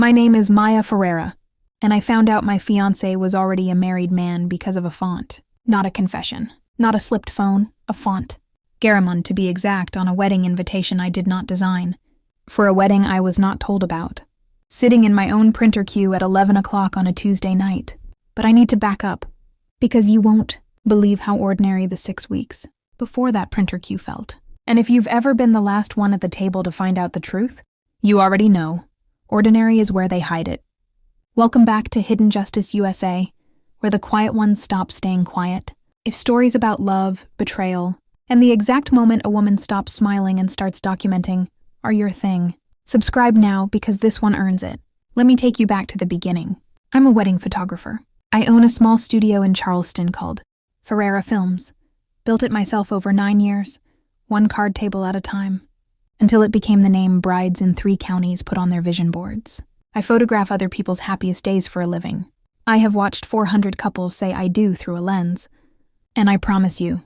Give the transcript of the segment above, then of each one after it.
My name is Maya Ferreira, and I found out my fiancé was already a married man because of a font. Not a confession. Not a slipped phone, a font. Garamond, to be exact, on a wedding invitation I did not design. For a wedding I was not told about. Sitting in my own printer queue at 11 o'clock on a Tuesday night. But I need to back up, because you won't believe how ordinary the 6 weeks before that printer queue felt. And if you've ever been the last one at the table to find out the truth, you already know. Ordinary is where they hide it. Welcome back to Hidden Justice USA, where the quiet ones stop staying quiet. If stories about love, betrayal, and the exact moment a woman stops smiling and starts documenting are your thing, subscribe now because this one earns it. Let me take you back to the beginning. I'm a wedding photographer. I own a small studio in Charleston called Ferreira Films. Built it myself over 9 years, one card table at a time, until it became the name brides in 3 counties put on their vision boards. I photograph other people's happiest days for a living. I have watched 400 couples say I do through a lens. And I promise you,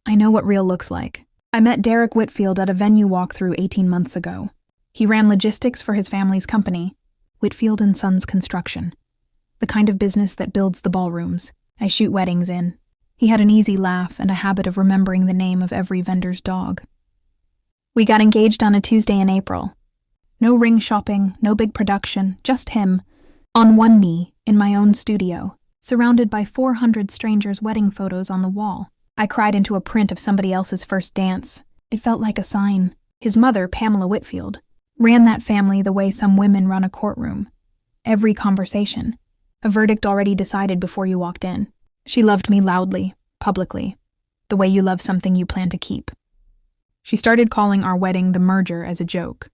I know what real looks like. I met Derek Whitfield at a venue walkthrough 18 months ago. He ran logistics for his family's company, Whitfield & Sons Construction, the kind of business that builds the ballrooms I shoot weddings in. He had an easy laugh and a habit of remembering the name of every vendor's dog. We got engaged on a Tuesday in April. No ring shopping, no big production, just him, on one knee, in my own studio, surrounded by 400 strangers' wedding photos on the wall. I cried into a print of somebody else's first dance. It felt like a sign. His mother, Pamela Whitfield, ran that family the way some women run a courtroom. Every conversation. A verdict already decided before you walked in. She loved me loudly, publicly, the way you love something you plan to keep. She started calling our wedding the merger as a joke.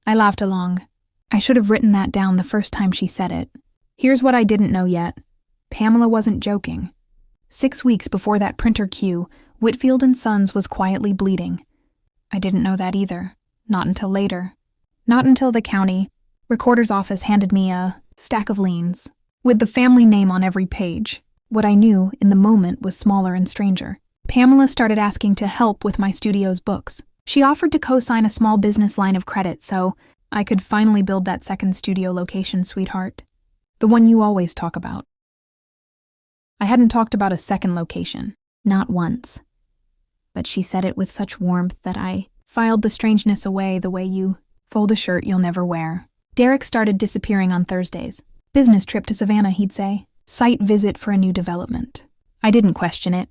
I laughed along. I should have written that down the first time she said it. Here's what I didn't know yet. Pamela wasn't joking. 6 weeks before that printer queue, Whitfield & Sons was quietly bleeding. I didn't know that either. Not until later. Not until the county recorder's office handed me a stack of liens, with the family name on every page. What I knew in the moment was smaller and stranger. Pamela started asking to help with my studio's books. She offered to co-sign a small business line of credit so I could finally build that second studio location, sweetheart. The one you always talk about. I hadn't talked about a second location, not once. But she said it with such warmth that I filed the strangeness away the way you fold a shirt you'll never wear. Derek started disappearing on Thursdays. Business trip to Savannah, he'd say. Site visit for a new development. I didn't question it.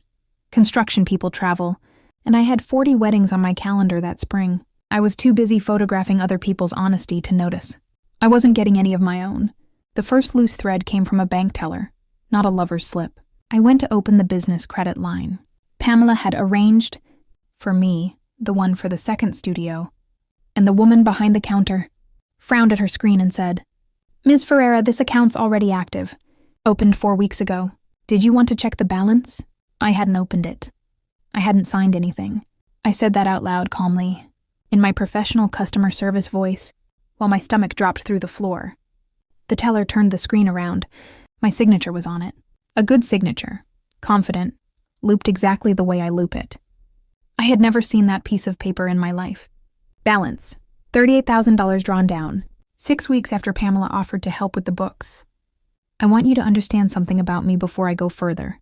Construction people travel, and I had 40 weddings on my calendar that spring. I was too busy photographing other people's honesty to notice. I wasn't getting any of my own. The first loose thread came from a bank teller, not a lover's slip. I went to open the business credit line. Pamela had arranged, for me, the one for the second studio, and the woman behind the counter frowned at her screen and said, "Ms. Ferreira, this account's already active. Opened 4 weeks ago. Did you want to check the balance?" I hadn't opened it. I hadn't signed anything. I said that out loud calmly, in my professional customer service voice, while my stomach dropped through the floor. The teller turned the screen around. My signature was on it. A good signature. Confident. Looped exactly the way I loop it. I had never seen that piece of paper in my life. Balance. $38,000 drawn down. 6 weeks after Pamela offered to help with the books. I want you to understand something about me before I go further.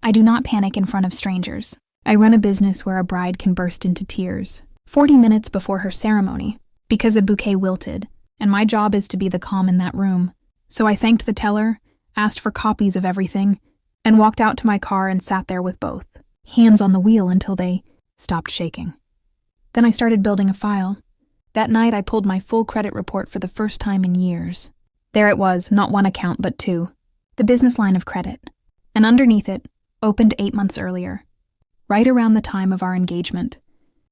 I do not panic in front of strangers. I run a business where a bride can burst into tears 40 minutes before her ceremony because a bouquet wilted, and my job is to be the calm in that room. So I thanked the teller, asked for copies of everything, and walked out to my car and sat there with both, hands on the wheel until they stopped shaking. Then I started building a file. That night I pulled my full credit report for the first time in years. There it was, not one account but 2. The business line of credit. And underneath it, opened 8 months earlier, right around the time of our engagement.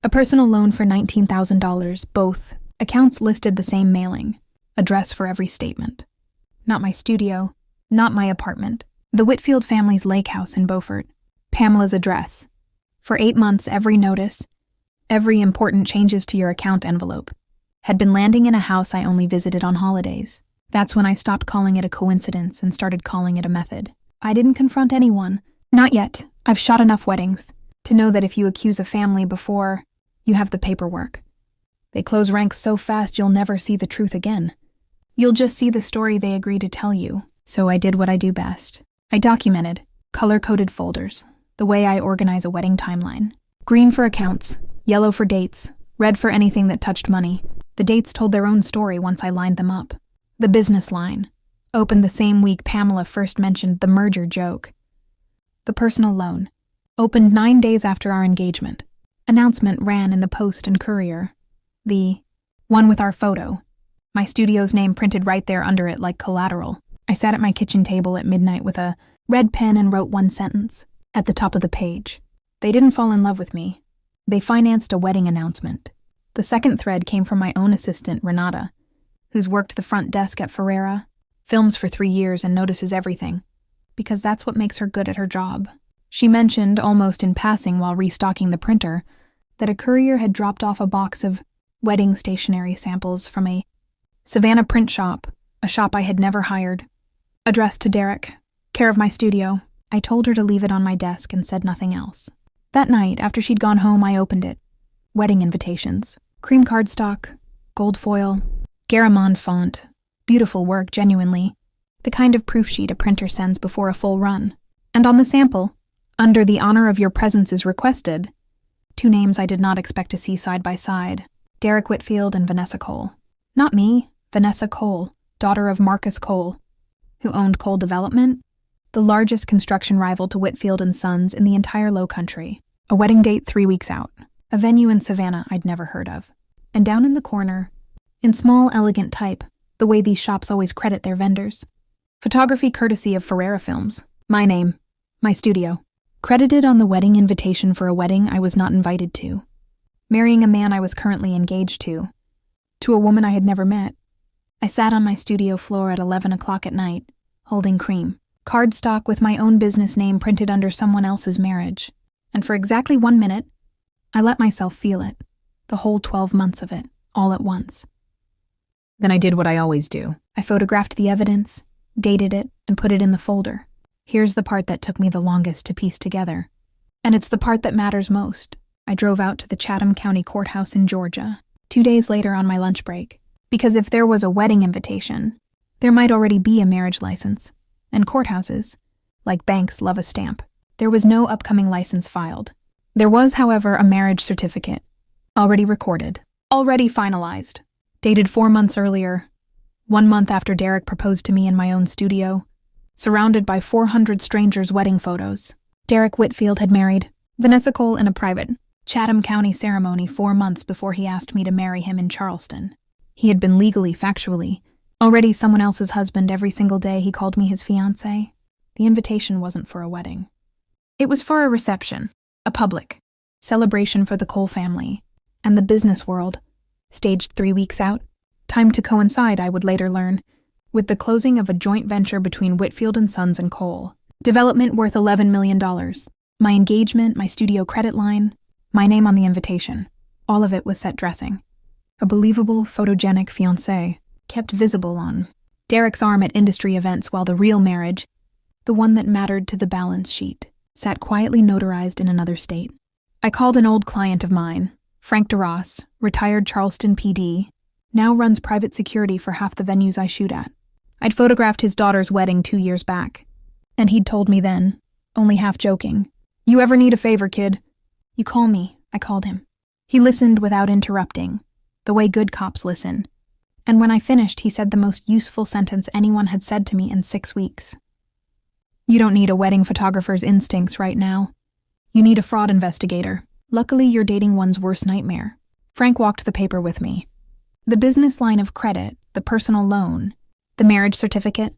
A personal loan for $19,000, both accounts listed the same mailing, address for every statement. Not my studio, not my apartment, the Whitfield family's lake house in Beaufort. Pamela's address. For 8 months, every notice, every important changes to your account envelope, had been landing in a house I only visited on holidays. That's when I stopped calling it a coincidence and started calling it a method. I didn't confront anyone. Not yet. I've shot enough weddings to know that if you accuse a family before you have the paperwork, they close ranks so fast you'll never see the truth again. You'll just see the story they agree to tell you. So I did what I do best. I documented, color-coded folders, the way I organize a wedding timeline. Green for accounts, yellow for dates, red for anything that touched money. The dates told their own story once I lined them up. The business line, opened the same week Pamela first mentioned the merger joke. The personal loan, opened 9 days after our engagement. Announcement ran in the Post and Courier. The one with our photo, my studio's name printed right there under it like collateral. I sat at my kitchen table at midnight with a red pen and wrote one sentence at the top of the page. They didn't fall in love with me. They financed a wedding announcement. The second thread came from my own assistant, Renata, who's worked the front desk at Ferreira, films for 3 years and notices everything, because that's what makes her good at her job. She mentioned, almost in passing while restocking the printer, that a courier had dropped off a box of wedding stationery samples from a Savannah print shop, a shop I had never hired. Addressed to Derek, care of my studio. I told her to leave it on my desk and said nothing else. That night, after she'd gone home, I opened it. Wedding invitations. Cream cardstock, gold foil, Garamond font. Beautiful work, genuinely. The kind of proof sheet a printer sends before a full run. And on the sample, under the honor of your presence is requested, 2 names I did not expect to see side by side. Derek Whitfield and Vanessa Cole. Not me, Vanessa Cole, daughter of Marcus Cole, who owned Cole Development, the largest construction rival to Whitfield and Sons in the entire Low Country. A wedding date 3 weeks out. A venue in Savannah I'd never heard of. And down in the corner, in small, elegant type, the way these shops always credit their vendors. Photography courtesy of Ferreira Films. My name. My studio. Credited on the wedding invitation for a wedding I was not invited to. Marrying a man I was currently engaged to a woman I had never met. I sat on my studio floor at 11 o'clock at night, holding cream. Cardstock with my own business name printed under someone else's marriage. And for exactly 1 minute, I let myself feel it. The whole 12 months of it, all at once. Then I did what I always do. I photographed the evidence, dated it, and put it in the folder. Here's the part that took me the longest to piece together. And it's the part that matters most. I drove out to the Chatham County Courthouse in Georgia, 2 days later on my lunch break. Because if there was a wedding invitation, there might already be a marriage license. And courthouses, like banks, love a stamp. There was no upcoming license filed. There was, however, a marriage certificate, already recorded, already finalized, dated 4 months earlier, 1 month after Derek proposed to me in my own studio, surrounded by 400 strangers' wedding photos. Derek Whitfield had married Vanessa Cole in a private Chatham County ceremony 4 months before he asked me to marry him in Charleston. He had been legally, factually, already someone else's husband every single day he called me his fiancé. The invitation wasn't for a wedding. It was for a reception, a public celebration for the Cole family and the business world, staged 3 weeks out, timed to coincide, I would later learn, with the closing of a joint venture between Whitfield and Sons and Cole. Development worth $11 million. My engagement, my studio credit line, my name on the invitation. All of it was set dressing. A believable, photogenic fiancé, kept visible on Derek's arm at industry events while the real marriage, the one that mattered to the balance sheet, sat quietly notarized in another state. I called an old client of mine, Frank DeRoss, retired Charleston PD, now runs private security for half the venues I shoot at. I'd photographed his daughter's wedding 2 years back, and he'd told me then, only half joking, "You ever need a favor, kid? You call me," I called him. He listened without interrupting, the way good cops listen, and when I finished, he said the most useful sentence anyone had said to me in 6 weeks. "You don't need a wedding photographer's instincts right now. You need a fraud investigator. Luckily, you're dating one's worst nightmare." Frank walked the paper with me. The business line of credit, the personal loan, the marriage certificate,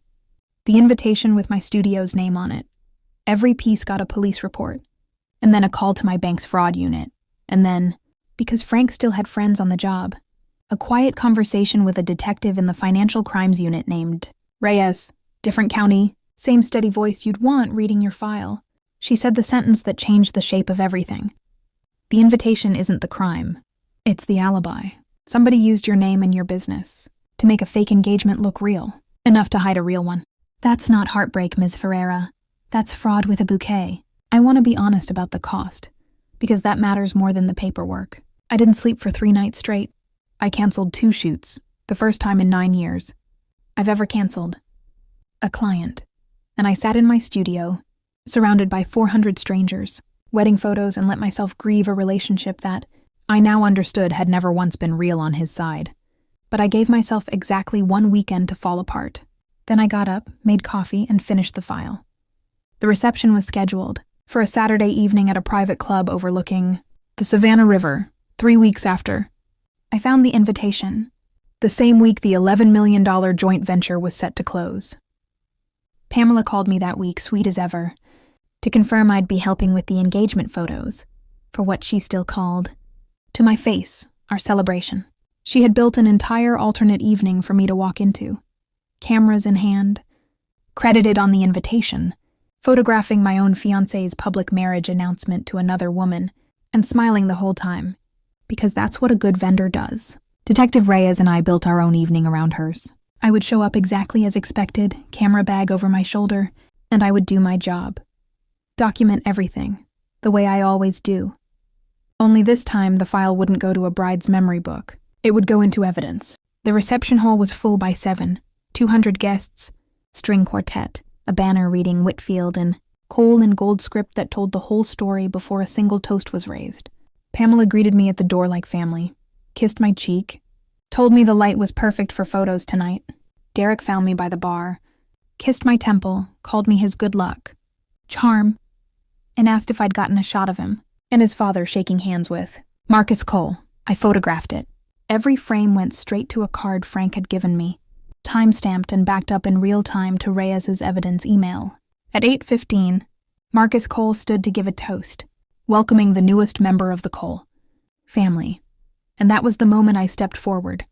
the invitation with my studio's name on it. Every piece got a police report, and then a call to my bank's fraud unit, and then, because Frank still had friends on the job, a quiet conversation with a detective in the financial crimes unit named Reyes, different county, same steady voice you'd want reading your file. She said the sentence that changed the shape of everything. The invitation isn't the crime. It's the alibi. Somebody used your name and your business to make a fake engagement look real, enough to hide a real one. That's not heartbreak, Ms. Ferreira. That's fraud with a bouquet. I want to be honest about the cost, because that matters more than the paperwork. I didn't sleep for 3 nights straight. I canceled 2 shoots, the first time in 9 years. I've ever canceled. A client. And I sat in my studio, surrounded by 400 strangers, wedding photos, and let myself grieve a relationship that I now understood had never once been real on his side. But I gave myself exactly 1 weekend to fall apart. Then I got up, made coffee, and finished the file. The reception was scheduled for a Saturday evening at a private club overlooking the Savannah River, 3 weeks after. I found the invitation, the same week the $11 million joint venture was set to close. Pamela called me that week, sweet as ever, to confirm I'd be helping with the engagement photos, for what she still called, to my face, our celebration. She had built an entire alternate evening for me to walk into, cameras in hand, credited on the invitation, photographing my own fiancé's public marriage announcement to another woman, and smiling the whole time, because that's what a good vendor does. Detective Reyes and I built our own evening around hers. I would show up exactly as expected, camera bag over my shoulder, and I would do my job. Document everything, the way I always do. Only this time the file wouldn't go to a bride's memory book. It would go into evidence. The reception hall was full by 7, 200 guests, string quartet, a banner reading Whitfield in coal and gold script that told the whole story before a single toast was raised. Pamela greeted me at the door like family, kissed my cheek, told me the light was perfect for photos tonight. Derek found me by the bar, kissed my temple, called me his good luck, charm, and asked if I'd gotten a shot of him, and his father shaking hands with Marcus Cole. I photographed it. Every frame went straight to a card Frank had given me, time-stamped and backed up in real time to Reyes's evidence email. At 8:15, Marcus Cole stood to give a toast, welcoming the newest member of the Cole family. And that was the moment I stepped forward.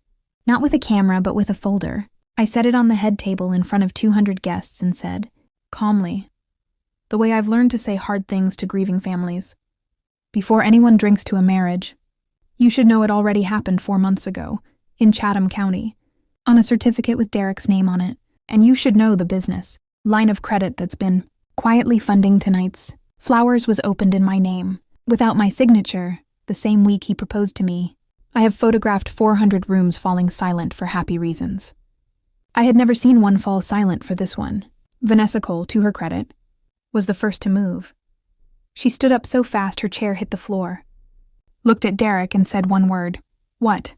Not with a camera, but with a folder. I set it on the head table in front of 200 guests and said, calmly, the way I've learned to say hard things to grieving families, before anyone drinks to a marriage, you should know it already happened 4 months ago, in Chatham County, on a certificate with Derek's name on it, and you should know the business, line of credit that's been quietly funding tonight's flowers was opened in my name, without my signature, the same week he proposed to me. I have photographed 400 rooms falling silent for happy reasons. I had never seen one fall silent for this one. Vanessa Cole, to her credit, was the first to move. She stood up so fast her chair hit the floor, looked at Derek and said one word, "What?"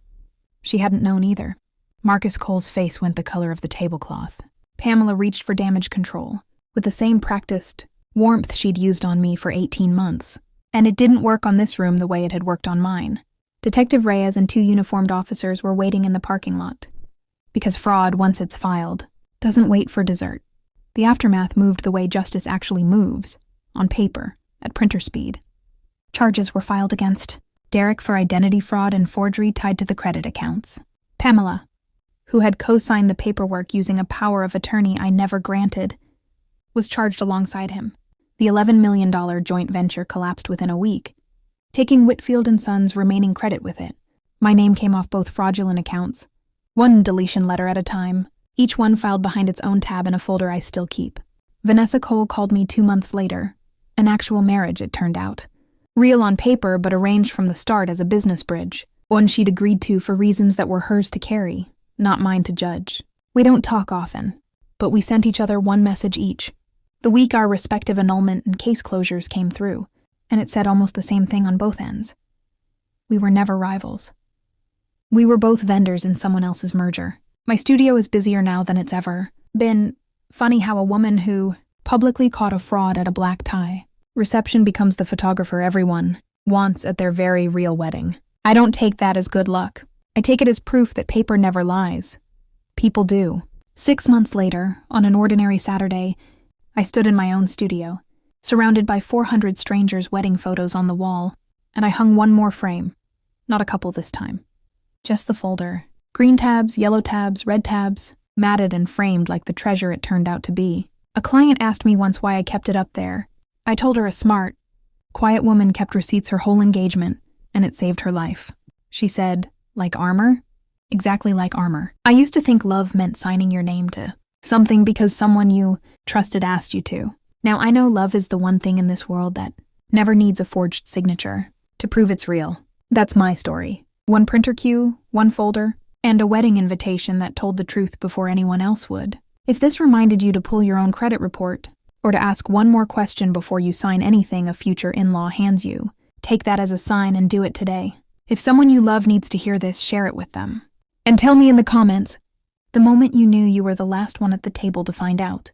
She hadn't known either. Marcus Cole's face went the color of the tablecloth. Pamela reached for damage control, with the same practiced warmth she'd used on me for 18 months. And it didn't work on this room the way it had worked on mine. Detective Reyes and 2 uniformed officers were waiting in the parking lot. Because fraud, once it's filed, doesn't wait for dessert. The aftermath moved the way justice actually moves, on paper, at printer speed. Charges were filed against Derek for identity fraud and forgery tied to the credit accounts. Pamela, who had co-signed the paperwork using a power of attorney I never granted, was charged alongside him. The $11 million joint venture collapsed within a week, taking Whitfield & Sons' remaining credit with it. My name came off both fraudulent accounts, one deletion letter at a time, each one filed behind its own tab in a folder I still keep. Vanessa Cole called me 2 months later. An actual marriage, it turned out. Real on paper, but arranged from the start as a business bridge. One she'd agreed to for reasons that were hers to carry, not mine to judge. We don't talk often, but we sent each other one message each. The week our respective annulment and case closures came through, and it said almost the same thing on both ends. We were never rivals. We were both vendors in someone else's merger. My studio is busier now than it's ever been. Funny how a woman who publicly caught a fraud at a black tie reception becomes the photographer everyone wants at their very real wedding. I don't take that as good luck. I take it as proof that paper never lies. People do. 6 months later, on an ordinary Saturday, I stood in my own studio, surrounded by 400 strangers' wedding photos on the wall, and I hung one more frame. Not a couple this time. Just the folder. Green tabs, yellow tabs, red tabs, matted and framed like the treasure it turned out to be. A client asked me once why I kept it up there. I told her a smart, quiet woman kept receipts her whole engagement, and it saved her life. She said, like armor? Exactly like armor. I used to think love meant signing your name to something because someone you trusted asked you to. Now I know love is the one thing in this world that never needs a forged signature to prove it's real. That's my story. One printer queue, one folder, And a wedding invitation that told the truth before anyone else would. If this reminded you to pull your own credit report, or to ask one more question before you sign anything a future in-law hands you, take that as a sign and do it today. If someone you love needs to hear this, share it with them. And tell me in the comments the moment you knew you were the last one at the table to find out.